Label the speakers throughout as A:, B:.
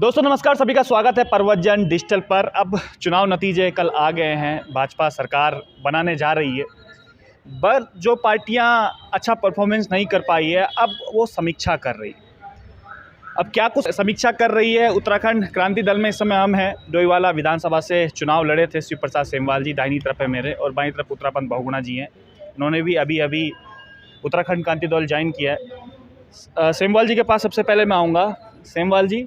A: दोस्तों नमस्कार, सभी का स्वागत है प्रवचन डिजिटल पर। अब चुनाव नतीजे कल आ गए हैं। भाजपा सरकार बनाने जा रही है, पर जो पार्टियां अच्छा परफॉर्मेंस नहीं कर पाई है अब वो समीक्षा कर रही है। अब क्या कुछ समीक्षा कर रही है? उत्तराखंड क्रांति दल में इस समय हम हैं। डोईवाला विधानसभा से चुनाव लड़े थे शिव प्रसाद सेमवाल जी, दाहिनी तरफ है मेरे, और बाईं तरफ उत्तरापंत बहुगुणा जी हैं। उन्होंने भी अभी उत्तराखंड क्रांति दल ज्वाइन किया है। सेमवाल जी के पास सबसे पहले मैं आऊँगा। सेमवाल जी,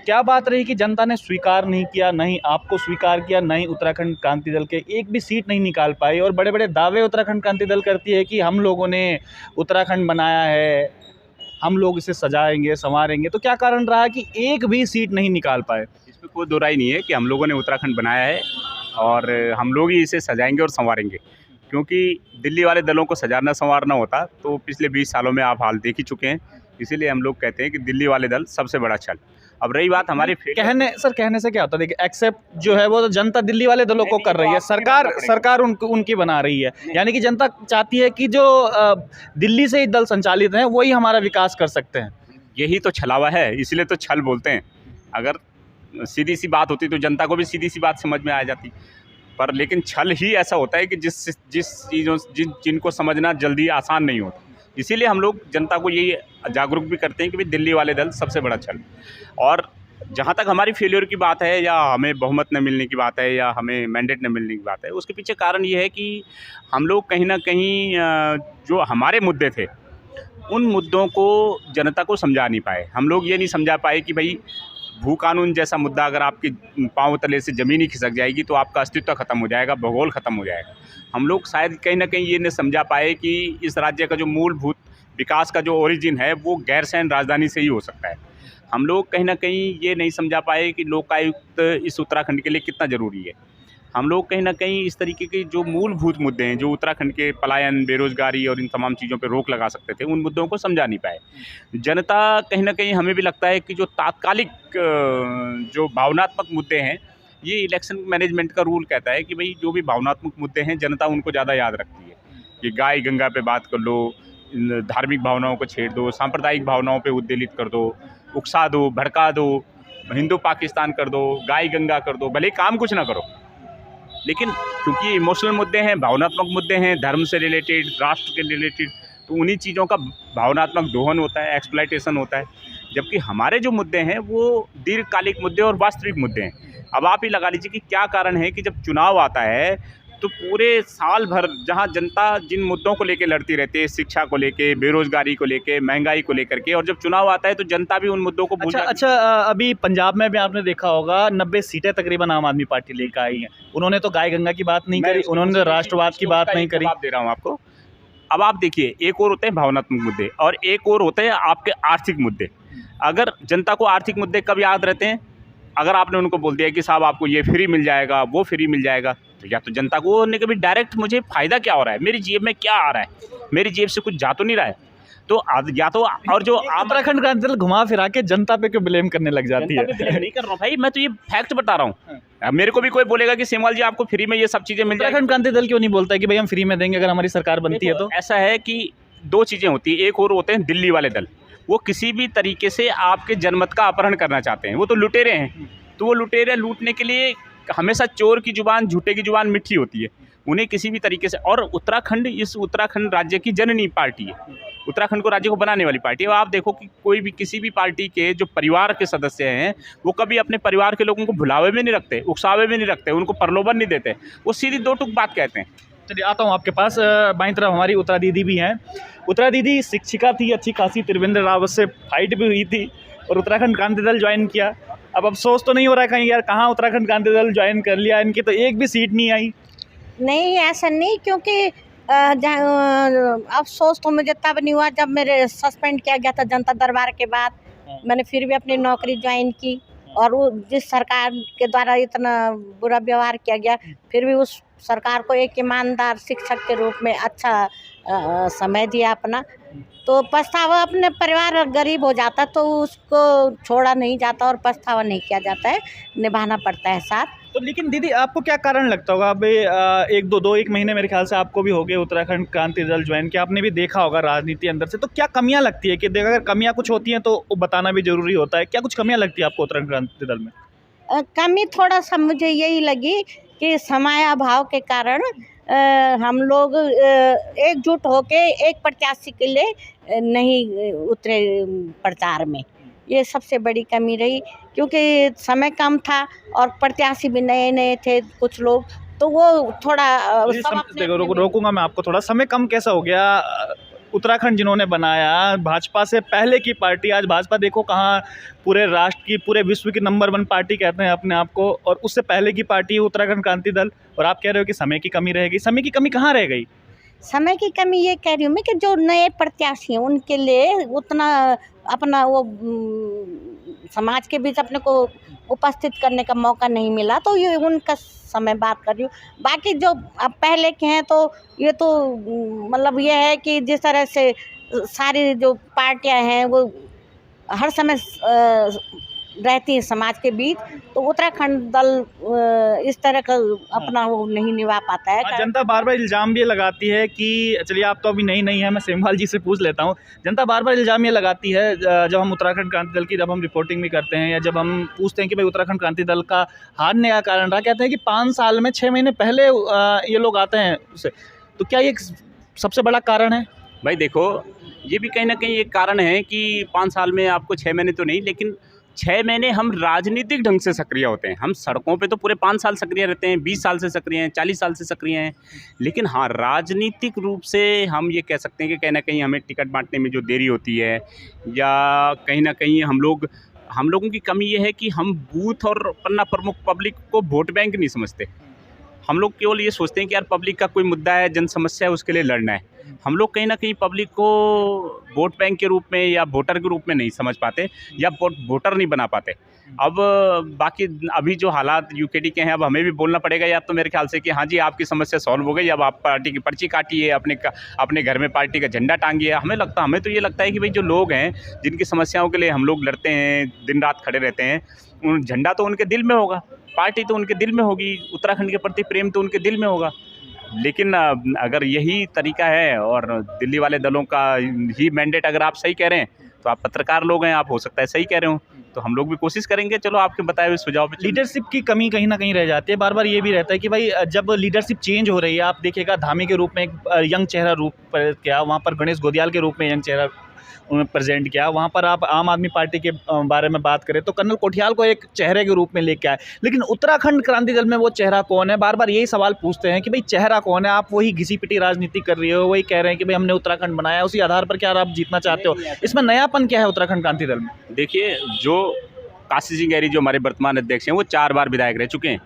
A: क्या बात रही कि जनता ने स्वीकार नहीं किया, नहीं आपको स्वीकार किया, नहीं उत्तराखंड क्रांति दल के एक भी सीट नहीं निकाल पाई, और बड़े बड़े दावे उत्तराखंड क्रांति दल करती है कि हम लोगों ने उत्तराखंड बनाया है, हम लोग इसे सजाएंगे संवारेंगे। तो क्या कारण रहा कि एक भी सीट नहीं निकाल पाए?
B: इसमें कोई दो राय नहीं है कि हम लोगों ने उत्तराखंड बनाया है और हम लोग ही इसे सजाएंगे और संवारेंगे, क्योंकि दिल्ली वाले दलों को सजाना संवारना होता तो पिछले 20 सालों में आप हाल देख ही चुके हैं। इसीलिए हम लोग कहते हैं कि दिल्ली वाले दल सबसे बड़ा छल। अब रही बात हमारी
A: कहने से क्या होता है? देखिए, एक्सेप्ट जो है वो तो जनता दिल्ली वाले दलों को कर रही है, सरकार उनकी बना रही है। यानी कि जनता चाहती है कि जो दिल्ली से ही दल संचालित हैं वही हमारा विकास कर सकते हैं।
B: यही तो छलावा है, इसलिए तो छल बोलते हैं। अगर सीधी सी बात होती तो जनता को भी सीधी सी बात समझ में आ जाती, पर लेकिन छल ही ऐसा होता है कि जिनको समझना जल्दी आसान नहीं होता। इसीलिए हम लोग जनता को यही जागरूक भी करते हैं कि भाई दिल्ली वाले दल सबसे बड़ा छल। और जहाँ तक हमारी फेलियर की बात है, या हमें बहुमत न मिलने की बात है, या हमें मैंडेट न मिलने की बात है, उसके पीछे कारण ये है कि हम लोग कहीं ना कहीं जो हमारे मुद्दे थे उन मुद्दों को जनता को समझा नहीं पाए। हम लोग ये नहीं समझा पाए कि भाई भू कानून जैसा मुद्दा अगर आपके पांव तले से ज़मीन ही खिसक जाएगी तो आपका अस्तित्व खत्म हो जाएगा, भूगोल खत्म हो जाएगा। हम लोग शायद कहीं ना कहीं ये नहीं समझा पाए कि इस राज्य का जो मूलभूत विकास का जो ओरिजिन है वो गैरसैंण राजधानी से ही हो सकता है। हम लोग कहीं ना कहीं ये नहीं समझा पाए कि लोकायुक्त इस उत्तराखंड के लिए कितना ज़रूरी है। हम लोग कहीं ना कहीं इस तरीके के जो मूलभूत मुद्दे हैं, जो उत्तराखंड के पलायन, बेरोजगारी और इन तमाम चीज़ों पे रोक लगा सकते थे, उन मुद्दों को समझा नहीं पाए। जनता कहीं ना कहीं, हमें भी लगता है कि जो तात्कालिक जो भावनात्मक मुद्दे हैं, ये इलेक्शन मैनेजमेंट का रूल कहता है कि भाई जो भी भावनात्मक मुद्दे हैं जनता उनको ज़्यादा याद रखती है। कि गाय गंगा पे बात कर लो, धार्मिक भावनाओं को छेड़ दो, सांप्रदायिक भावनाओं पे उद्वेलित कर दो, उकसा दो, भड़का दो, हिंदू पाकिस्तान कर दो, गाय गंगा कर दो, भले काम कुछ ना करो, लेकिन क्योंकि इमोशनल मुद्दे हैं, भावनात्मक मुद्दे हैं, धर्म से रिलेटेड, राष्ट्र के रिलेटेड, तो उन्हीं चीज़ों का भावनात्मक दोहन होता है, एक्सप्लॉयटेशन होता है। जबकि हमारे जो मुद्दे हैं वो दीर्घकालिक मुद्दे और वास्तविक मुद्दे हैं। अब आप ही लगा लीजिए कि क्या कारण है कि जब चुनाव आता है तो पूरे साल भर जहां जनता जिन मुद्दों को लेकर लड़ती रहती है, शिक्षा को लेके, बेरोजगारी को लेके, महंगाई को लेकर के, और जब चुनाव आता है तो जनता भी उन मुद्दों को भूल जाती है।
A: अभी पंजाब में भी आपने देखा होगा 90 सीटें तकरीबन आम आदमी पार्टी लेकर आई है। उन्होंने तो गाय गंगा की बात नहीं करी, उन्होंने तो राष्ट्रवाद की बात नहीं करी।
B: दे रहा हूँ आपको। अब आप देखिए, एक और होते हैं भावनात्मक मुद्दे और एक और होते हैं आपके आर्थिक मुद्दे। अगर जनता को आर्थिक मुद्दे कब याद रहते हैं? अगर आपने उनको बोल दिया कि साहब आपको ये फ्री मिल जाएगा, वो फ्री मिल जाएगा, तो या तो जनता को होने के भी डायरेक्ट मुझे फ़ायदा क्या हो रहा है, मेरी जेब में क्या आ रहा है, मेरी जेब से कुछ जा तो नहीं रहा है, तो या तो, और जो
A: उत्तराखंड क्रांति दल घुमा फिरा के जनता पे क्यों ब्लेम करने लग जाती है?
B: नहीं कर रहा हूँ भाई, मैं तो ये फैक्ट बता रहा हूँ। मेरे को भी कोई बोलेगा कि सेमवाल जी आपको फ्री में ये सब चीज़ें मिल जाएगी,
A: उत्तराखंड क्रांति दल क्यों नहीं बोलता है कि भाई हम फ्री में देंगे अगर हमारी सरकार बनती है? तो
B: ऐसा है कि दो चीज़ें होती है। एक और होते हैं दिल्ली वाले दल, वो किसी भी तरीके से आपके जनमत का अपहरण करना चाहते हैं। वो तो लुटेरे हैं, तो वो लुटेरे लूटने के लिए हमेशा चोर की जुबान, झूठे की जुबान मीठी होती है, उन्हें किसी भी तरीके से। और उत्तराखंड राज्य की जननी पार्टी है, उत्तराखंड को राज्य को बनाने वाली पार्टी है। आप देखो कि कोई भी किसी भी पार्टी के जो परिवार के सदस्य हैं वो कभी अपने परिवार के लोगों को भुलावे में नहीं रखते, उकसावे में नहीं रखते, उनको प्रलोभन नहीं देते, वो सीधी दो टुक बात कहते हैं।
A: चलिए आता हूँ आपके पास। बाईं तरफ हमारी उत्तरा दीदी भी हैं। उत्तरा दीदी शिक्षिका थी, अच्छी खासी, त्रिवेंद्र रावत से फाइट भी हुई थी और उत्तराखंड क्रांति दल ज्वाइन किया। अब अफसोस तो नहीं हो रहा है कहीं यार, कहाँ उत्तराखंड क्रांति दल ज्वाइन कर लिया, इनकी तो एक भी सीट नहीं आई?
C: नहीं, ऐसा नहीं, क्योंकि अफसोस तो मुझे तब नहीं हुआ जब मेरे सस्पेंड किया गया था जनता दरबार के बाद। मैंने फिर भी अपनी नौकरी ज्वाइन की, और वो जिस सरकार के द्वारा इतना बुरा व्यवहार किया गया, फिर भी उस सरकार को एक ईमानदार शिक्षक के रूप में अच्छा समय दिया अपना। तो पछतावा, अपने परिवार गरीब हो जाता तो उसको छोड़ा नहीं जाता और पछतावा नहीं किया जाता है, निभाना पड़ता है साथ।
A: तो लेकिन दीदी आपको क्या कारण लगता होगा, अभी एक महीने मेरे ख्याल से आपको भी हो गए उत्तराखंड क्रांति दल ज्वाइन किया, आपने भी देखा होगा राजनीति अंदर से, तो क्या कमियां लगती है कि अगर कमियां कुछ होती हैं तो बताना भी जरूरी होता है, क्या कुछ कमियां लगती है आपको उत्तराखंड क्रांति दल में?
C: कमी थोड़ा सा मुझे यही लगी कि समय अभाव के कारण हम लोग एकजुट होके एक प्रत्याशी के लिए नहीं उतरे प्रचार में, ये सबसे बड़ी कमी रही, क्योंकि समय कम था और प्रत्याशी भी नए नए थे कुछ लोग, तो वो थोड़ा
A: रोकूंगा मैं आपको थोड़ा। समय कम कैसा हो गया? उत्तराखंड जिन्होंने बनाया भाजपा से पहले की पार्टी, आज भाजपा देखो कहाँ पूरे राष्ट्र की, पूरे विश्व की नंबर 1 पार्टी कहते हैं अपने आप को, और उससे पहले की पार्टी उत्तराखंड क्रांति दल, और आप कह रहे हो कि समय की कमी रहेगी। समय की कमी कहाँ रह गई?
C: समय की कमी ये कह रही हूँ मैं कि जो नए प्रत्याशी हैं उनके लिए उतना अपना वो समाज के बीच अपने को उपस्थित करने का मौका नहीं मिला, तो ये उनका समय बात कर रही हूँ। बाकी जो अब पहले के हैं तो ये तो मतलब ये है कि जिस तरह से सारी जो पार्टियां हैं वो हर समय रहती है समाज के बीच, तो उत्तराखंड दल इस तरह का अपना वो नहीं निभा पाता है।
A: जनता बार बार इल्ज़ाम भी लगाती है कि, चलिए आप तो अभी नहीं है, मैं सेमवाल जी से पूछ लेता हूँ। जनता बार बार इल्ज़ाम ये लगाती है जब हम उत्तराखंड क्रांति दल की जब हम रिपोर्टिंग भी करते हैं या जब हम पूछते हैं कि भाई उत्तराखंड क्रांति दल का हारने का कारण रहा, कहते हैं कि 5 साल में 6 महीने पहले ये लोग आते हैं उससे, तो क्या ये सबसे बड़ा कारण है?
B: भाई देखो, ये भी कहीं ना कहीं एक कारण है कि 5 साल में आपको 6 महीने तो नहीं, लेकिन 6 महीने हम राजनीतिक ढंग से सक्रिय होते हैं। हम सड़कों पे तो पूरे 5 साल सक्रिय रहते हैं, 20 साल से सक्रिय हैं, 40 साल से सक्रिय हैं, लेकिन हाँ राजनीतिक रूप से हम ये कह सकते हैं कि कहीं ना कहीं हमें टिकट बांटने में जो देरी होती है, या कहीं ना कहीं हम लोगों की कमी ये है कि हम बूथ और पन्ना प्रमुख पब्लिक को वोट बैंक नहीं समझते। हम लोग केवल ये सोचते हैं कि यार पब्लिक का कोई मुद्दा है, जन समस्या है, उसके लिए लड़ना है। हम लोग कहीं ना कहीं पब्लिक को वोट बैंक के रूप में या वोटर के रूप में नहीं समझ पाते, या वोटर नहीं बना पाते। अब बाकी अभी जो हालात यूकेडी के हैं, अब हमें भी बोलना पड़ेगा या तो मेरे ख्याल से कि हाँ जी आपकी समस्या सॉल्व हो गई, अब आप पार्टी की पर्ची काटिए, अपने घर में पार्टी का झंडा टांगिए। हमें तो ये लगता है कि भाई जो लोग हैं जिनकी समस्याओं के लिए हम लोग लड़ते हैं, दिन रात खड़े रहते हैं, उन झंडा तो उनके दिल में होगा, पार्टी तो उनके दिल में होगी, उत्तराखंड के प्रति प्रेम तो उनके दिल में होगा। लेकिन अगर यही तरीका है और दिल्ली वाले दलों का ही मैंडेट अगर आप सही कह रहे हैं, तो आप पत्रकार लोग हैं, आप हो सकता है सही कह रहे हो, तो हम लोग भी कोशिश करेंगे। चलो आपके बताए हुए सुझाव पे।
A: लीडरशिप की कमी कहीं ना कहीं रह जाती है, बार बार ये भी रहता है कि भाई जब लीडरशिप चेंज हो रही है, आप देखिएगा धामी के रूप में एक यंग चेहरा रूप किया, वहाँ पर गणेश गोदियाल के रूप में यंग चेहरा उन्होंने प्रेजेंट किया, वहाँ पर आप आम आदमी पार्टी के बारे में बात करें तो कर्नल कोठियाल को एक चेहरे के रूप में लेके आए, लेकिन उत्तराखंड क्रांति दल में वो चेहरा कौन है? बार बार यही सवाल पूछते हैं कि भाई चेहरा कौन है? आप वही घिसी पिटी राजनीति कर रही हो, वही कह रहे हैं कि भाई हमने उत्तराखंड बनाया, उसी आधार पर क्या आप जीतना चाहते हो? इसमें नयापन क्या है उत्तराखंड क्रांति दल में?
B: देखिए, जो काशी सिंह गहरी जो हमारे वर्तमान अध्यक्ष हैं, वो 4 बार विधायक रह चुके हैं।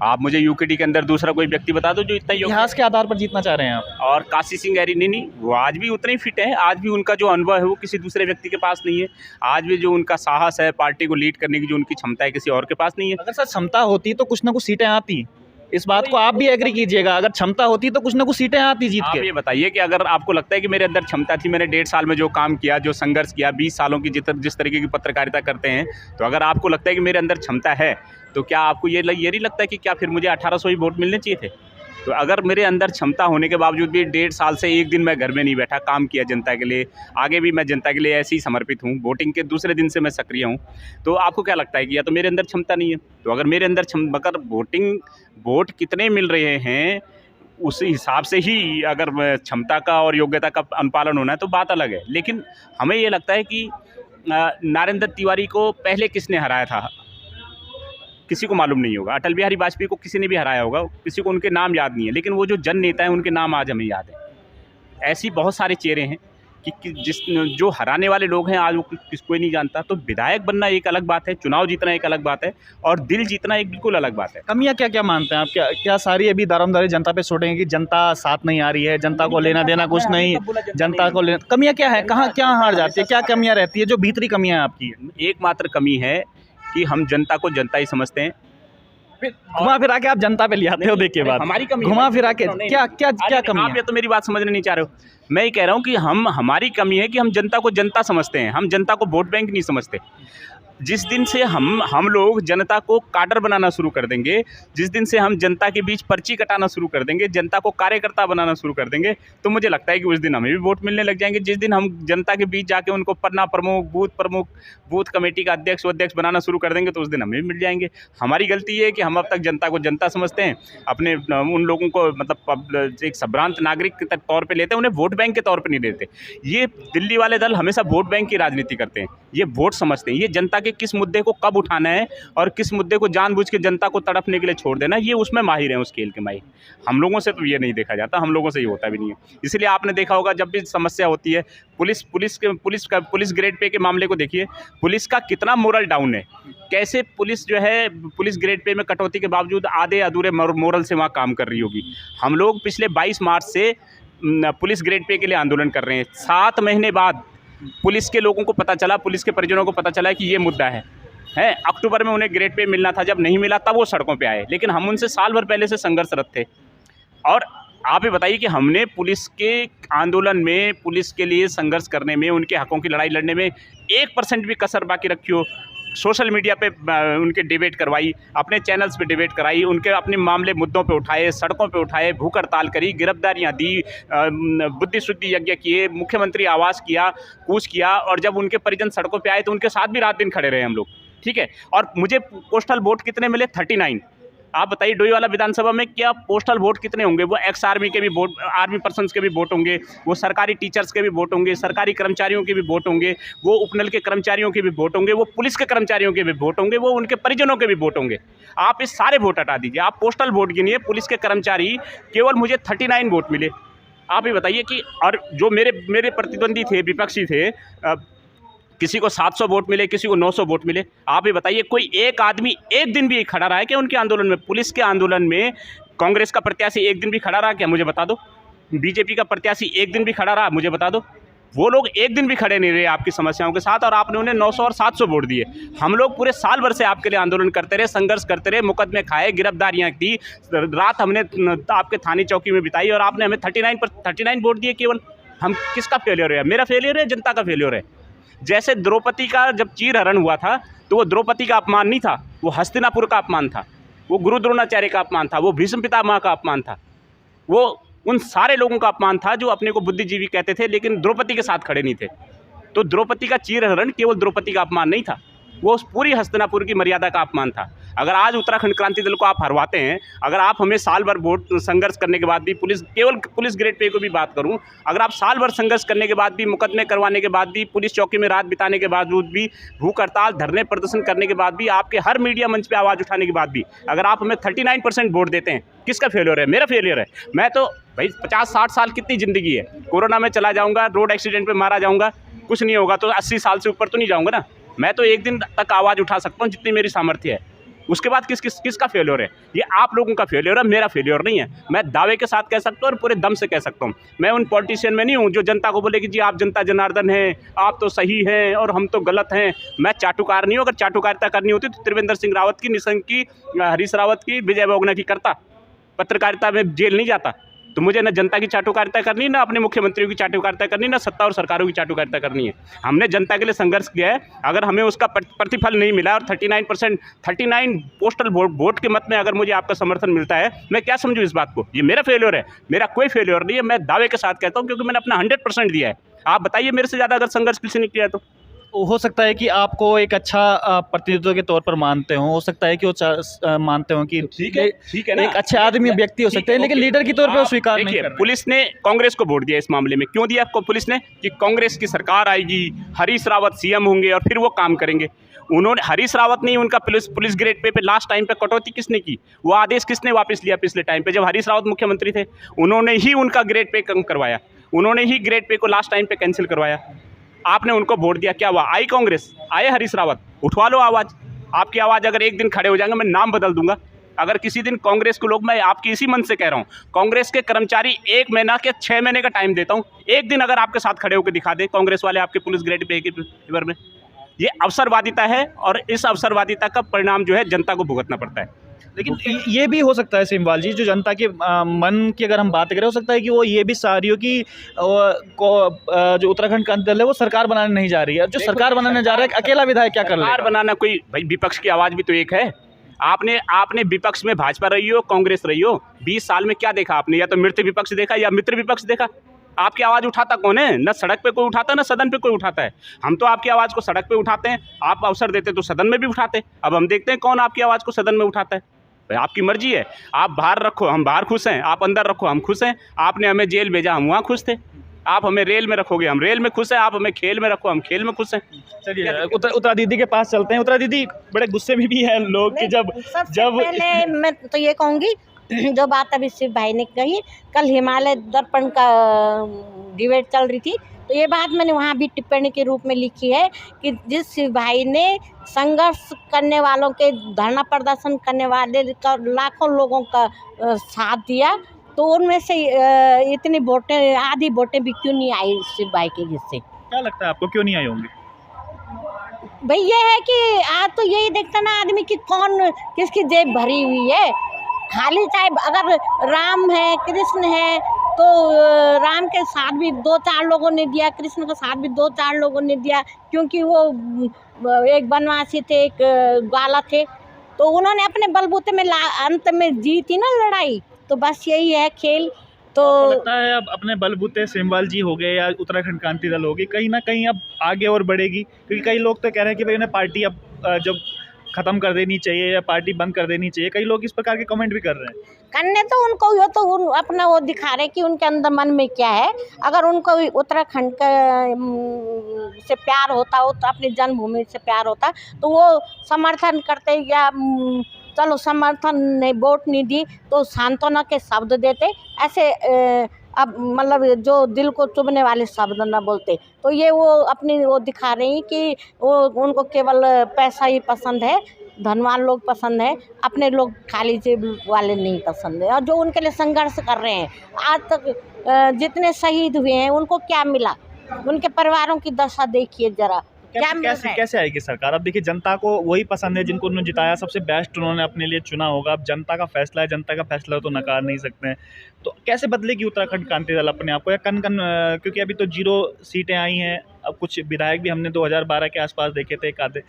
B: आप मुझे यूकेडी के अंदर दूसरा कोई व्यक्ति बता दो जो इतना
A: इतिहास के आधार पर जीतना चाह रहे हैं आप?
B: और काशी सिंह गहरी नहीं, वो आज भी उतने ही फिट है, आज भी उनका जो अनुभव है वो किसी दूसरे व्यक्ति के पास नहीं है, आज भी जो उनका साहस है, पार्टी को लीड करने की जो उनकी क्षमता है, किसी और के पास नहीं है।
A: अगर सर क्षमता होती तो कुछ ना कुछ सीटें आती, इस बात को आप भी एग्री कीजिएगा, अगर क्षमता होती तो कुछ ना कुछ सीटें आती जीत के।
B: आप ये बताइए कि अगर आपको लगता है कि मेरे अंदर क्षमता थी, मैंने 1.5 साल में जो काम किया, जो संघर्ष किया, 20 सालों की जिस तरीके की पत्रकारिता करते हैं, तो अगर आपको लगता है कि मेरे अंदर क्षमता है, तो क्या आपको ये नहीं लगता है कि क्या फिर मुझे 1800 ही वोट मिलने चाहिए थे? तो अगर मेरे अंदर क्षमता होने के बावजूद भी 1.5 साल से एक दिन मैं घर में नहीं बैठा, काम किया जनता के लिए, आगे भी मैं जनता के लिए ऐसे ही समर्पित हूँ, वोटिंग के दूसरे दिन से मैं सक्रिय हूँ, तो आपको क्या लगता है कि या तो मेरे अंदर क्षमता नहीं है? तो अगर मेरे अंदर अगर वोट कितने मिल रहे हैं उस हिसाब से ही अगर क्षमता का और योग्यता का अनुपालन होना है तो बात अलग है। लेकिन हमें ये लगता है कि नरेंद्र तिवारी को पहले किसने हराया था किसी को मालूम नहीं होगा, अटल बिहारी वाजपेयी को किसी ने भी हराया होगा, किसी को उनके नाम याद नहीं है, लेकिन वो जो जन नेता हैं उनके नाम आज हमें याद है। ऐसी बहुत सारे चेहरे हैं कि जो हराने वाले लोग हैं आज वो किसको ही नहीं जानता। तो विधायक बनना एक अलग बात है, चुनाव जीतना एक अलग बात है, और दिल जीतना एक बिल्कुल अलग बात है।
A: कमियां क्या क्या मानते हैं आप? क्या सारी अभी दारोमदारी जनता पे छोड़ेंगे कि जनता साथ नहीं आ रही है, जनता को लेना देना कुछ नहीं, जनता को लेना? कमियां क्या है, कहाँ क्या हार जाती है, क्या कमियां रहती है जो भीतरी कमियां आपकी?
B: एकमात्र कमी है कि हम जनता को जनता ही समझते हैं,
A: घुमा फिरा के आप जनता पे ले आते हो। देखिए बात
B: हमारी कमी,
A: घुमा फिरा के क्या कमी है?
B: आप ये तो मेरी बात समझने नहीं चाह रहे हो। मैं ये कह रहा हूँ कि हमारी कमी है कि हम जनता को जनता समझते हैं, हम जनता को वोट बैंक नहीं समझते। जिस दिन से हम लोग जनता को काडर बनाना शुरू कर देंगे, जिस दिन से हम जनता के बीच पर्ची कटाना शुरू कर देंगे, जनता को कार्यकर्ता बनाना शुरू कर देंगे, तो मुझे लगता है कि उस दिन हमें भी वोट मिलने लग जाएंगे। जिस दिन हम जनता के बीच जाके उनको पन्ना प्रमुख, बूथ कमेटी का अध्यक्ष बनाना शुरू कर देंगे, तो उस दिन हमें भी मिल जाएंगे। हमारी गलती है कि हम अब तक जनता को जनता समझते हैं, अपने उन लोगों को मतलब एक संभ्रांत नागरिक के तौर पे लेते हैं, उन्हें वोट बैंक के तौर पे नहीं लेते। ये दिल्ली वाले दल हमेशा वोट बैंक की राजनीति करते हैं, ये वोट समझते हैं, ये जनता के किस मुद्दे को कब उठाना है और किस मुद्दे को जानबूझ के जनता को तड़पने के लिए छोड़ देना, ये उसमें माहिर हैं, उस खेल के माहिर। हम लोगों से तो ये नहीं देखा जाता, हम लोगों से ये होता भी नहीं है। इसलिए आपने देखा होगा जब भी समस्या होती है, पुलिस ग्रेड पे के मामले को देखिए, पुलिस का कितना मोरल डाउन है, कैसे पुलिस जो है पुलिस ग्रेड पे में कटौती के बावजूद आधे अधूरे मोरल से वहाँ काम कर रही होगी। हम लोग पिछले 22 मार्च से पुलिस ग्रेड पे के लिए आंदोलन कर रहे हैं। 7 महीने बाद पुलिस के लोगों को पता चला, पुलिस के परिजनों को पता चला कि ये मुद्दा है। अक्टूबर में उन्हें ग्रेड पे मिलना था, जब नहीं मिला तब वो सड़कों पे आए, लेकिन हम उनसे साल भर पहले से संघर्षरत थे। और आप ये बताइए कि हमने पुलिस के आंदोलन में, पुलिस के लिए संघर्ष करने में, उनके हकों की लड़ाई लड़ने में 1% भी कसर बाकी रखी हो? सोशल मीडिया पे उनके डिबेट करवाई, अपने चैनल्स पे डिबेट कराई, उनके अपने मामले मुद्दों पे उठाए, सड़कों पे उठाए, भूख हड़ताल करी, गिरफ्तारियां दी, बुद्धि शुद्धि यज्ञ किए, मुख्यमंत्री आवास किया, कूच किया, और जब उनके परिजन सड़कों पे आए तो उनके साथ भी रात दिन खड़े रहे हम लोग, ठीक है। और मुझे पोस्टल वोट कितने मिले? 39। आप बताइए डोईवाला विधानसभा में क्या पोस्टल वोट कितने होंगे? वो एक्स आर्मी के भी वोट, आर्मी पर्सन्स के भी वोट होंगे, वो सरकारी टीचर्स के भी वोट होंगे, सरकारी कर्मचारियों के भी वोट होंगे, वो उपनल के कर्मचारियों के भी वोट होंगे, वो पुलिस के कर्मचारियों के भी वोट होंगे, वो उनके परिजनों के भी वोट होंगे। आप इस सारे वोट हटा दीजिए, आप पोस्टल वोट गिनिए, पुलिस के कर्मचारी, केवल मुझे 39 वोट मिले। आप ये बताइए कि और जो मेरे प्रतिद्वंदी थे, विपक्षी थे, किसी को 700 वोट मिले, किसी को 900 वोट मिले। आप ये बताइए कोई एक आदमी एक दिन भी खड़ा रहा है क्या उनके आंदोलन में? पुलिस के आंदोलन में कांग्रेस का प्रत्याशी एक दिन भी खड़ा रहा क्या? मुझे बता दो। बीजेपी का प्रत्याशी एक दिन भी खड़ा रहा? मुझे बता दो। वो लोग एक दिन भी खड़े नहीं रहे आपकी समस्याओं के साथ, और आपने उन्हें 900 और 700 वोट दिए। हम लोग पूरे साल भर से आपके लिए आंदोलन करते रहे, संघर्ष करते रहे, मुकदमे खाए, गिरफ्तारियां दी, रात हमने आपके थाने चौकी में बिताई, और आपने हमें 39 वोट दिए केवल। हम किसका फेलियर है? मेरा फेलियर है, जनता का फेलियर है। जैसे द्रौपदी का जब चीरहरण हुआ था तो वो द्रौपदी का अपमान नहीं था, वो हस्तिनापुर का अपमान था, वो गुरु द्रोणाचार्य का अपमान था, वो भीष्म पितामह का अपमान था, वो उन सारे लोगों का अपमान था जो अपने को बुद्धिजीवी कहते थे लेकिन द्रौपदी के साथ खड़े नहीं थे। तो द्रौपदी का चीरहरण केवल द्रौपदी का अपमान नहीं था, वो उस पूरी हस्तिनापुर की मर्यादा का अपमान था। अगर आज उत्तराखंड क्रांति दल को आप हरवाते हैं, अगर आप हमें साल भर वोट संघर्ष करने के बाद भी केवल पुलिस ग्रेड पे को भी बात करूं, अगर आप साल भर संघर्ष करने के बाद भी, मुकदमे करवाने के बाद भी, पुलिस चौकी में रात बिताने के बावजूद भी, भूख हड़ताल, धरने प्रदर्शन करने के बाद भी, आपके हर मीडिया मंच पर आवाज़ उठाने के बाद भी अगर आप हमें 39% वोट देते हैं, किसका फेलियर है? मेरा फेलियर है। मैं तो भाई 50-60 साल कितनी ज़िंदगी है, कोरोना में चला जाऊँगा, रोड एक्सीडेंट में मारा जाऊँगा, कुछ नहीं होगा, तो 80 साल से ऊपर तो नहीं जाऊँगा ना। मैं तो एक दिन तक आवाज़ उठा सकता हूँ जितनी मेरी सामर्थ्य है। उसके बाद किसका फेलियर है? ये आप लोगों का फेलियर है, मेरा फेलियर नहीं है। मैं दावे के साथ कह सकता हूँ और पूरे दम से कह सकता हूँ। मैं उन पॉलिटिशियन में नहीं हूँ जो जनता को बोले कि जी आप जनता जनार्दन हैं, आप तो सही हैं और हम तो गलत हैं। मैं चाटुकार नहीं हूँ। अगर चाटुकारिता करनी होती तो त्रिवेंद्र सिंह रावत की, निशंक की, हरीश रावत की, विजय बहुगुणा की करता। पत्रकारिता में जेल नहीं जाता। तो मुझे ना जनता की चाटुकारिता करनी, ना अपने मुख्यमंत्रियों की चाटुकारिता करनी, ना सत्ता और सरकारों की चाटुकारिता करनी है। हमने जनता के लिए संघर्ष किया है। अगर हमें उसका प्रतिफल नहीं मिला और 39 पोस्टल वोट के मत में अगर मुझे आपका समर्थन मिलता है, मैं क्या समझूं इस बात को? ये मेरा फेलियर है? मेरा कोई फेलियर नहीं है। मैं दावे के साथ कहता हूँ क्योंकि मैंने अपना 100% दिया है। आप बताइए मेरे से ज़्यादा अगर संघर्ष किसी ने किया तो?
A: हो सकता है कि आपको एक अच्छा प्रतिनिधित्व के तौर पर मानते हो सकता है कि वो मानते हो कि
B: ठीक है ना,
A: एक अच्छे आदमी व्यक्ति हो सकते हैं, लेकिन लीडर की तौर पर वो स्वीकार नहीं कर रहे।
B: पुलिस ने कांग्रेस को वोट दिया इस मामले में। क्यों दिया आपको पुलिस ने? कि कांग्रेस की सरकार आएगी, हरीश रावत सीएम होंगे और फिर वो काम करेंगे। उन्होंने, हरीश रावत नहीं, उनका police grade pay last time पे कटौती किसने की? वो आदेश किसने वापस लिया पिछले टाइम पे जब हरीश रावत मुख्यमंत्री थे? उन्होंने ही उनका ग्रेड पे कम करवाया, उन्होंने ही ग्रेड पे को लास्ट टाइम पे कैंसिल करवाया। आपने उनको वोट दिया, क्या हुआ? आई कांग्रेस, आए हरीश रावत, उठवा लो आवाज़। आपकी आवाज़ अगर एक दिन खड़े हो जाएंगे, मैं नाम बदल दूंगा। अगर किसी दिन कांग्रेस को लोग, मैं आपकी इसी मन से कह रहा हूँ, कांग्रेस के कर्मचारी 1 महीना के 6 महीने का टाइम देता हूँ, एक दिन अगर आपके साथ खड़े होकर दिखा दे कांग्रेस वाले आपके पुलिस ग्रेड पे के फेवर में। ये अवसरवादिता है और इस अवसरवादिता का परिणाम जो है जनता को भुगतना पड़ता है।
A: लेकिन ये भी हो सकता है सेमवाल जी, जो जनता के मन की अगर हम बात करें, हो सकता है कि वो ये भी चाह रही हो कि जो उत्तराखंड का दल है वो सरकार बनाने नहीं जा रही है। जो सरकार बनाने जा रहा है अकेला विधायक क्या कर
B: सरकार
A: लेगा?
B: बनाना कोई भाई, विपक्ष की आवाज़ भी तो एक है। आपने विपक्ष में भाजपा रही हो, कांग्रेस रही हो, 20 साल में क्या देखा आपने? या तो मृत विपक्ष देखा या मित्र विपक्ष देखा। आपकी आवाज़ उठाता कौन है? न सड़क पे कोई उठाता, न सदन पे कोई उठाता है। हम तो आपकी आवाज़ को सड़क पे उठाते हैं, आप अवसर देते तो सदन में भी उठाते। अब हम देखते हैं कौन आपकी आवाज़ को सदन में उठाता है। भाई आपकी मर्जी है, आप बाहर रखो, हम बाहर खुश हैं, आप अंदर रखो, हम खुश हैं। आपने हमें जेल भेजा, हम वहाँ खुश थे। आप हमें रेल में रखोगे, हम रेल में खुश हैं। आप हमें खेल में रखो, हम खेल में खुश हैं।
A: चलिए उत्तरा दीदी के पास चलते हैं। उत्तरा दीदी, बड़े गुस्से में भी है लोग कि जब
C: पहले मैं तो ये कहूँगी, जो बात अभी शिव भाई ने कही, कल हिमालय दर्पण का डिबेट चल रही थी, तो ये बात मैंने वहाँ भी टिप्पणी के रूप में लिखी है कि जिस शिव भाई ने संघर्ष करने वालों के, धरना प्रदर्शन करने वाले लाखों लोगों का साथ दिया, तो उनमें से इतनी वोटें, आधी वोटें भी क्यों नहीं आई शिव भाई के हिस्से?
A: क्या लगता है आपको, क्यों नहीं आई होंगी?
C: भाई ये है कि आज तो यही देखता ना आदमी कि कौन किसकी जेब भरी हुई है। खाली चाहे अगर राम है, कृष्ण है, तो राम के साथ भी 2-4 लोगों ने दिया, कृष्ण के साथ भी 2-4 लोगों ने दिया, क्योंकि वो एक बनवासी थे, एक ग्वाला थे, तो उन्होंने अपने बलबूते में अंत में जीती ना लड़ाई। तो बस यही है खेल। तो
A: लगता है अब अपने बलबूते सेमवाल जी हो गए या उत्तराखंड क्रांति दल होगी, कहीं ना कहीं अब आगे और बढ़ेगी, क्योंकि कई लोग तो कह रहे हैं कि भाई उन्हें पार्टी अब जब खत्म कर देनी चाहिए या पार्टी बंद कर देनी चाहिए। कई लोग इस प्रकार के कमेंट भी कर रहे हैं।
C: करने तो उनको ये तो अपना वो दिखा रहे कि उनके अंदर मन में क्या है। अगर उनको उत्तराखंड का से प्यार होता हो, तो अपनी जन्मभूमि से प्यार होता, तो वो समर्थन करते, या चलो समर्थन नहीं, वोट नहीं दी तो सांत्वना के शब्द देते। ऐसे अब मतलब जो दिल को चुभने वाले शब्द ना बोलते। तो ये वो अपनी वो दिखा रही हैं कि वो उनको केवल पैसा ही पसंद है, धनवान लोग पसंद है, अपने लोग खाली जेब वाले नहीं पसंद है। और जो उनके लिए संघर्ष कर रहे हैं, आज तक जितने शहीद हुए हैं उनको क्या मिला? उनके परिवारों की दशा देखिए जरा, क्या मिल रहा है?
A: कैसे आएगी सरकार? अब देखिए, जनता को वही पसंद है जिनको उन्होंने जिताया, सबसे बेस्ट उन्होंने अपने लिए चुना होगा। अब जनता का फैसला है, जनता का फैसला तो नकार नहीं सकते हैं। तो कैसे बदलेगी उत्तराखंड क्रांति दल अपने आप को, या क्योंकि अभी तो 0 सीटें आई हैं, अब कुछ विधायक भी हमने 2012 के आसपास देखे थे एक आधे,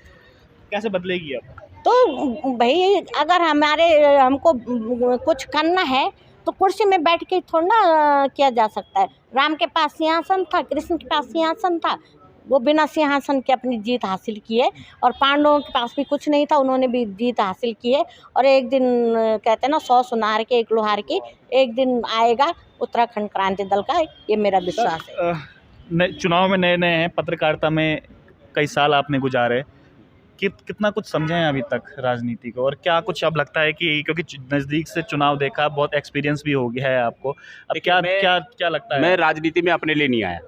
A: कैसे बदलेगी अब?
C: तो भाई अगर हमको कुछ करना है तो कुर्सी में बैठ के थोड़ा ना किया जा सकता है। राम के पास सिंहासन था, कृष्ण के पास सिंहासन था, वो बिना सिंहासन के अपनी जीत हासिल की है। और पांडवों के पास भी कुछ नहीं था, उन्होंने भी जीत हासिल की है। और एक दिन कहते हैं ना, 100 सुनार के 1 लोहार की, एक दिन आएगा उत्तराखंड क्रांति दल का, ये मेरा विश्वास है।
A: चुनाव में नए हैं, पत्रकारिता में कई साल आपने गुजारे, कितना कुछ समझे हैं अभी तक राजनीति को, और क्या कुछ अब लगता है कि क्योंकि नज़दीक से चुनाव देखा, बहुत एक्सपीरियंस भी हो गया है आपको, अब क्या लगता है?
B: मैं राजनीति में अपने लिए नहीं आया।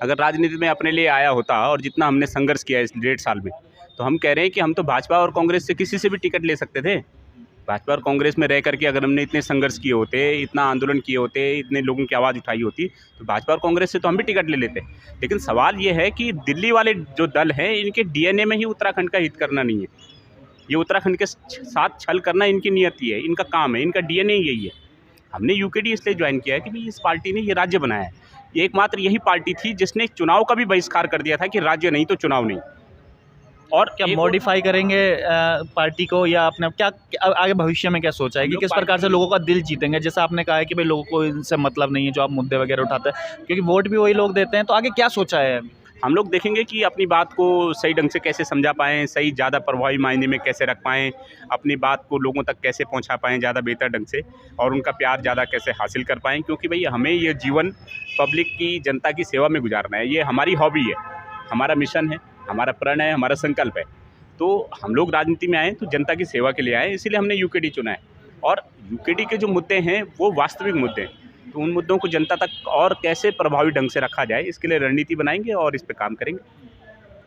B: अगर राजनीति में अपने लिए आया होता और जितना हमने संघर्ष किया इस 1.5 साल में, तो हम कह रहे हैं कि हम तो भाजपा और कांग्रेस से किसी से भी टिकट ले सकते थे। भाजपा और कांग्रेस में रह करके अगर हमने इतने संघर्ष किए होते, इतना आंदोलन किए होते, इतने लोगों की आवाज़ उठाई होती, तो भाजपा और कांग्रेस से तो हम भी टिकट ले लेते। लेकिन सवाल ये है कि दिल्ली वाले जो दल हैं, इनके डीएनए में ही उत्तराखंड का हित करना नहीं है। ये उत्तराखंड के साथ छल करना इनकी नियति है, इनका काम है, इनका डीएनए यही है। हमने यूकेडी इसलिए ज्वाइन किया है कि भाई इस पार्टी ने ये राज्य बनाया है। ये एकमात्र यही पार्टी थी जिसने चुनाव का भी बहिष्कार कर दिया था कि राज्य नहीं तो चुनाव नहीं। और
A: क्या मॉडिफाई करेंगे पार्टी को, या अपने क्या आगे भविष्य में क्या सोचा है कि किस प्रकार से लोगों का दिल जीतेंगे? जैसा आपने कहा है कि भाई लोगों को इनसे मतलब नहीं है जो आप मुद्दे वगैरह उठाते हैं, क्योंकि वोट भी वही लोग देते हैं, तो आगे क्या सोचा है?
B: हम लोग देखेंगे कि अपनी बात को सही ढंग से कैसे समझा पाएँ, सही ज़्यादा प्रभावी मायने में कैसे रख पाएँ, अपनी बात को लोगों तक कैसे पहुंचा पाएँ ज़्यादा बेहतर ढंग से, और उनका प्यार ज़्यादा कैसे हासिल कर पाएँ। क्योंकि भाई हमें ये जीवन पब्लिक की, जनता की सेवा में गुजारना है, ये हमारी हॉबी है, हमारा मिशन है, हमारा प्रण है, हमारा संकल्प है। तो हम लोग राजनीति में आए तो जनता की सेवा के लिए आए, इसीलिए हमने यूकेडी चुना है। और यूकेडी के जो मुद्दे हैं वो वास्तविक मुद्दे हैं, तो उन मुद्दों को जनता तक और कैसे प्रभावी ढंग से रखा जाए, इसके लिए रणनीति बनाएंगे और इस पे काम करेंगे।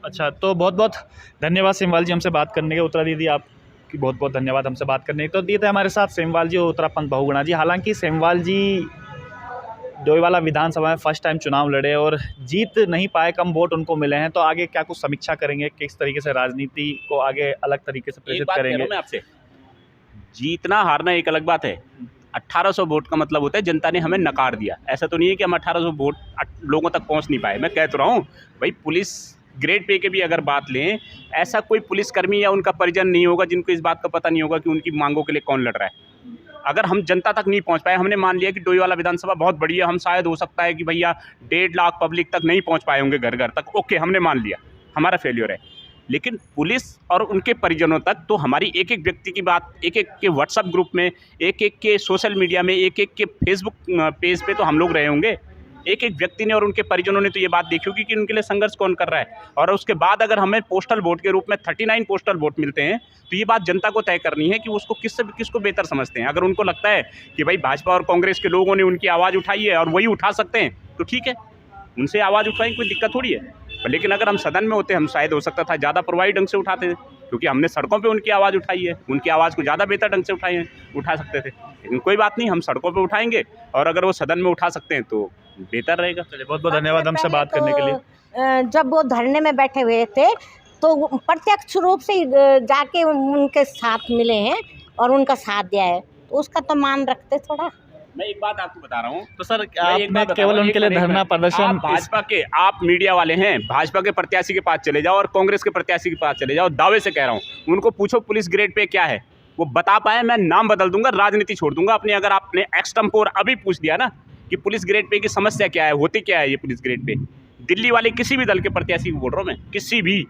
A: अच्छा, तो बहुत बहुत धन्यवाद सेमवाल जी हमसे बात करने के। उत्तरा दीदी, आपकी बहुत बहुत धन्यवाद हमसे बात करने के। तो ये थे हमारे साथ सेमवाल जी और उत्तरापंथ बहुगुणा जी। हालांकि सेमवाल जी डोईवाला विधानसभा में फर्स्ट टाइम चुनाव लड़े और जीत नहीं पाए, कम वोट उनको मिले हैं। तो आगे क्या कुछ समीक्षा करेंगे, किस तरीके से राजनीति को आगे अलग तरीके से प्रेरित करेंगे?
B: मैं आपसे जीतना हारना एक अलग बात है। 1800 वोट का मतलब होता है जनता ने हमें नकार दिया। ऐसा तो नहीं है कि हम 1800 वोट लोगों तक पहुंच नहीं पाए। मैं कह तो रहा हूँ भाई, पुलिस ग्रेड पे के भी अगर बात लें, ऐसा कोई पुलिसकर्मी या उनका परिजन नहीं होगा जिनको इस बात का पता नहीं होगा कि उनकी मांगों के लिए कौन लड़ रहा है। अगर हम जनता तक नहीं पहुंच पाए, हमने मान लिया कि डोईवाला विधानसभा बहुत बड़ी है, हम शायद हो सकता है कि भैया 1.5 लाख पब्लिक तक नहीं पहुंच पाए होंगे घर घर तक, ओके हमने मान लिया, हमारा फेल्योर है। लेकिन पुलिस और उनके परिजनों तक तो हमारी एक एक व्यक्ति की बात, एक एक के व्हाट्सएप ग्रुप में, एक एक के सोशल मीडिया में, एक एक के फेसबुक पेज पे तो हम लोग रहे होंगे। एक एक व्यक्ति ने और उनके परिजनों ने तो ये बात देखी होगी कि उनके लिए संघर्ष कौन कर रहा है। और उसके बाद अगर हमें पोस्टल वोट के रूप में 39 पोस्टल वोट मिलते हैं, तो ये बात जनता को तय करनी है कि उसको किसको बेहतर समझते हैं। अगर उनको लगता है कि भाई भाजपा और कांग्रेस के लोगों ने उनकी आवाज़ उठाई है और वही उठा सकते हैं, तो ठीक है, उनसे आवाज़ उठाएं, कोई दिक्कत थोड़ी है। लेकिन अगर हम सदन में होते, हम शायद हो सकता था ज़्यादा प्रभावी ढंग से उठाते थे, क्योंकि हमने सड़कों पे उनकी आवाज़ उठाई है, उनकी आवाज़ को ज़्यादा बेहतर ढंग से उठा सकते थे। लेकिन कोई बात नहीं, हम सड़कों पे उठाएंगे और अगर वो सदन में उठा सकते हैं तो बेहतर रहेगा।
A: चलिए, बहुत बहुत धन्यवाद हमसे बात करने के लिए।
C: जब वो धरने में बैठे हुए थे तो प्रत्यक्ष रूप से जाके उनके साथ मिले हैं और उनका साथ दिया है, तो उसका तो मान रखते थोड़ा।
B: मैं एक बात आपको बता रहा हूँ,
A: तो सर आपने केवल उनके लिए धरना प्रदर्शन,
B: भाजपा के, आप मीडिया वाले हैं, भाजपा के प्रत्याशी के पास चले जाओ और कांग्रेस के प्रत्याशी के पास चले जाओ, दावे से कह रहा हूँ, उनको पूछो पुलिस ग्रेड पे क्या है, वो बता पाए, मैं नाम बदल दूंगा, राजनीति छोड़ दूंगा अपनी। अगर आपने एक्सटम्पोर अभी पूछ दिया ना कि पुलिस ग्रेड पे की समस्या क्या है, होती क्या है ये पुलिस ग्रेड पे, दिल्ली वाले किसी भी दल के प्रत्याशी को बोल रहा हूँ मैं, किसी भी,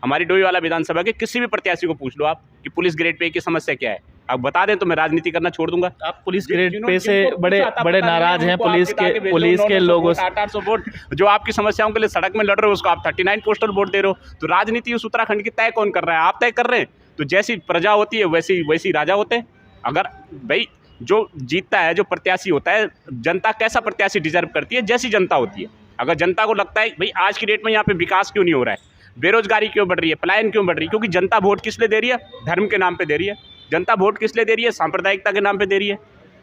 B: हमारी डोईवाला विधानसभा के किसी भी प्रत्याशी को पूछ लो आप कि पुलिस ग्रेड पे की समस्या क्या है, आप बता दें तो मैं राजनीति करना छोड़ दूंगा।
A: आप पुलिस ग्रेड पे से बड़े नाराज हैं पुलिस के लोगों से।
B: 800 वोट जो आपकी समस्याओं के लिए सड़क में लड़ रहे हो, उसको आप 39 पोस्टल वोट दे रहे हो। तो राजनीति उस उत्तराखंड की तय कौन कर रहा है? आप तय कर रहे हैं। तो जैसी प्रजा होती है वैसी राजा होते हैं। अगर भाई जो जीतता है, जो प्रत्याशी होता है, जनता कैसा प्रत्याशी डिजर्व करती है, जैसी जनता होती है। अगर जनता को लगता है भाई आज की डेट में यहाँ पे विकास क्यों नहीं हो रहा है, बेरोजगारी क्यों बढ़ रही है, पलायन क्यों बढ़ रही है, क्योंकि जनता वोट किस लिए दे रही है? धर्म के नाम पे दे रही है। जनता वोट किस लिए दे रही है? सांप्रदायिकता के नाम पे दे रही है।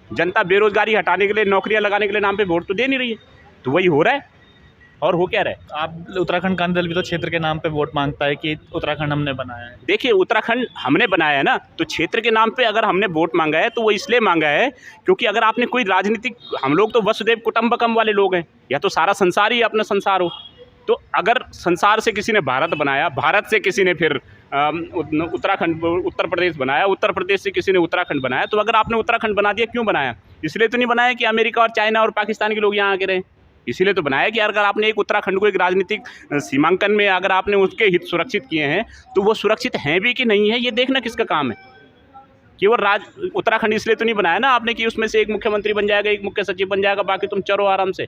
B: जनता बेरोजगारी हटाने के लिए, नौकरियां लगाने के लिए नाम पे वोट तो दे नहीं रही है। तो वही हो रहा है और हो क्या रहा है।
A: आप उत्तराखंड क्रांति दल भी तो क्षेत्र के नाम पे वोट मांगता है कि उत्तराखंड हमने बनाया है।
B: देखिए, उत्तराखंड हमने बनाया है ना, तो क्षेत्र के नाम पे अगर हमने वोट मांगा है तो वो इसलिए मांगा है क्योंकि अगर आपने कोई राजनीतिक, हम लोग तो वसुदेव कुटुंबकम वाले लोग हैं, या तो सारा संसार ही अपना संसार हो। तो अगर संसार से किसी ने भारत बनाया, भारत से किसी ने फिर उत्तराखंड, उत्तर प्रदेश बनाया, उत्तर प्रदेश से किसी ने उत्तराखंड बनाया, तो अगर आपने उत्तराखंड बना दिया, क्यों बनाया? इसलिए तो नहीं बनाया कि अमेरिका और चाइना और पाकिस्तान के लोग यहाँ आके रहें। इसीलिए तो बनाया कि अगर आपने एक उत्तराखंड को एक राजनीतिक सीमांकन में अगर आपने उसके हित सुरक्षित किए हैं, तो वो सुरक्षित हैं भी कि नहीं है, ये देखना किसका काम है। केवल उत्तराखंड इसलिए तो नहीं बनाया ना आपने कि उसमें से एक मुख्यमंत्री बन जाएगा, एक मुख्य सचिव बन जाएगा, बाकी तुम चरो आराम से।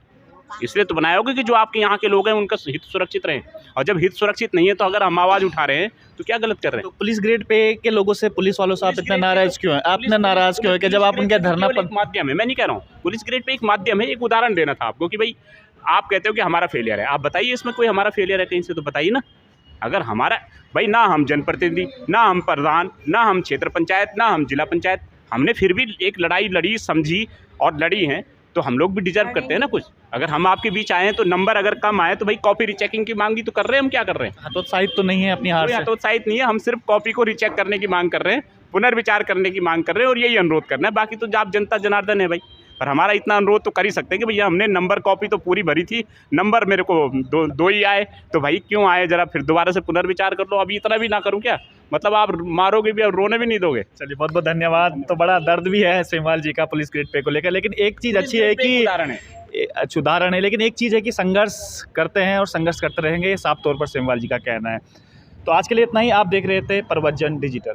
B: इसलिए तो बनाया होगा कि जो आपके यहाँ के लोग हैं उनका हित सुरक्षित रहे। और जब हित सुरक्षित नहीं है तो अगर हम आवाज़ उठा रहे हैं तो क्या गलत कर रहे हैं?
A: तो पुलिस ग्रेड पे के लोगों से, पुलिस वालों से आप इतना नाराज क्यों हैं? आप इतना नाराज क्यों है कि जब आप उनके धरना पर,
B: माध्यम है, मैं नहीं कह रहा हूँ, पुलिस ग्रेड पे एक माध्यम है। एक उदाहरण देना था आपको कि भाई आप कहते हो कि हमारा फेलियर है, आप बताइए इसमें कोई हमारा फेलियर है कहीं से, तो बताइए ना। अगर हमारा भाई, ना हम जनप्रतिनिधि, ना हम प्रधान, ना हम क्षेत्र पंचायत, ना हम जिला पंचायत, हमने फिर भी एक लड़ाई लड़ी, समझी और लड़ी हैं, तो हम लोग भी डिजर्व करते हैं ना कुछ। अगर हम आपके बीच आए हैं तो नंबर अगर कम आए तो भाई कॉपी रिचेकिंग की मांग भी तो कर रहे हैं। हम क्या कर रहे हैं?
A: हतोत्साहित तो नहीं है अपनी हार से?
B: हतोत्साहित नहीं है, हम सिर्फ कॉपी को रिचेक करने की मांग कर रहे हैं, पुनर्विचार करने की मांग कर रहे हैं और यही अनुरोध करना है। बाकी तो आप जनता जनार्दन है भाई, पर हमारा इतना अनुरोध तो कर ही सकते हैं कि भैया हमने नंबर कॉपी तो पूरी भरी थी, नंबर मेरे को दो ही आए, तो भाई क्यों आए, जरा फिर दोबारा से पुनर्विचार कर लो। अभी इतना भी ना करूँ क्या? मतलब आप मारोगे भी और रोने भी नहीं दोगे।
A: चलिए, बहुत बहुत धन्यवाद। तो बड़ा दर्द भी है सेमवाल जी का पुलिस ग्रेड पे को लेकर, लेकिन एक चीज़ अच्छी है कि उदाहरण है, लेकिन एक चीज़ है कि संघर्ष करते हैं और संघर्ष करते रहेंगे, ये साफ तौर पर सेमवाल जी का कहना है। तो आज के लिए इतना ही। आप देख रहे थे प्रवचन डिजिटल।